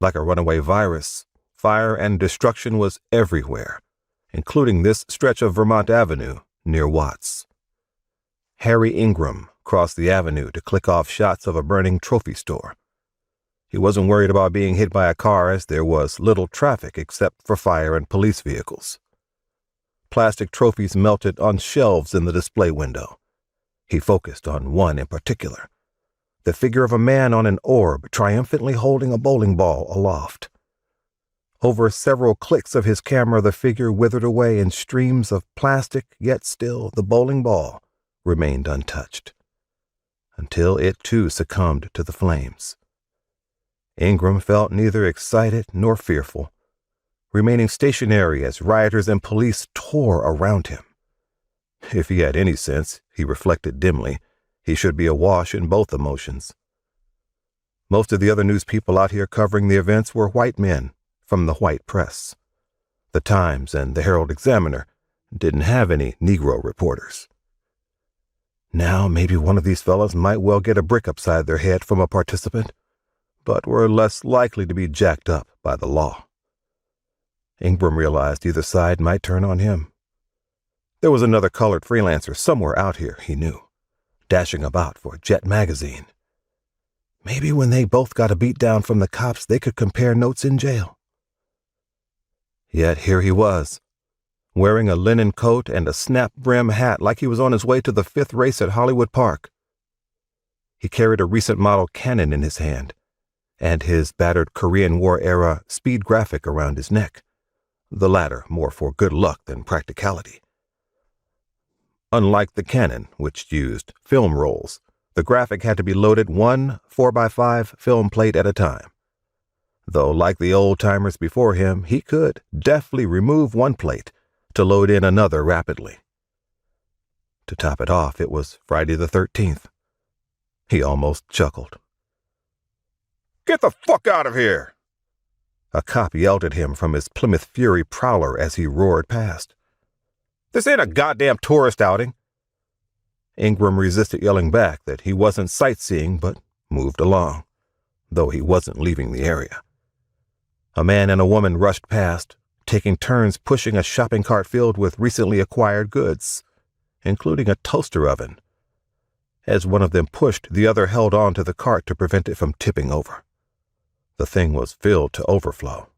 Like a runaway virus, fire and destruction was everywhere, including this stretch of Vermont Avenue near Watts. Harry Ingram crossed the avenue to click off shots of a burning trophy store. He wasn't worried about being hit by a car as there was little traffic except for fire and police vehicles. Plastic trophies melted on shelves in the display window. He focused on one in particular, the figure of a man on an orb triumphantly holding a bowling ball aloft. Over several clicks of his camera, the figure withered away in streams of plastic, yet still the bowling ball remained untouched, until it too succumbed to the flames. Ingram felt neither excited nor fearful, remaining stationary as rioters and police tore around him. If he had any sense, he reflected dimly, he should be awash in both emotions. Most of the other news people out here covering the events were white men from the white press. The Times and the Herald Examiner didn't have any Negro reporters. Now maybe one of these fellas might well get a brick upside their head from a participant, but were less likely to be jacked up by the law. Ingram realized either side might turn on him. There was another colored freelancer somewhere out here, he knew, dashing about for Jet magazine. Maybe when they both got a beat down from the cops, they could compare notes in jail. Yet here he was, wearing a linen coat and a snap-brim hat like he was on his way to the 5th race at Hollywood Park. He carried a recent model cannon in his hand, and his battered Korean War-era speed graphic around his neck, the latter more for good luck than practicality. Unlike the cannon, which used film rolls, the graphic had to be loaded one 4x5 film plate at a time. Though, like the old-timers before him, he could deftly remove one plate to load in another rapidly. To top it off, it was Friday the 13th. He almost chuckled. "Get the fuck out of here!" A cop yelled at him from his Plymouth Fury Prowler as he roared past. "This ain't a goddamn tourist outing." Ingram resisted yelling back that he wasn't sightseeing but moved along, though he wasn't leaving the area. A man and a woman rushed past, taking turns pushing a shopping cart filled with recently acquired goods, including a toaster oven. As one of them pushed, the other held on to the cart to prevent it from tipping over. The thing was filled to overflow.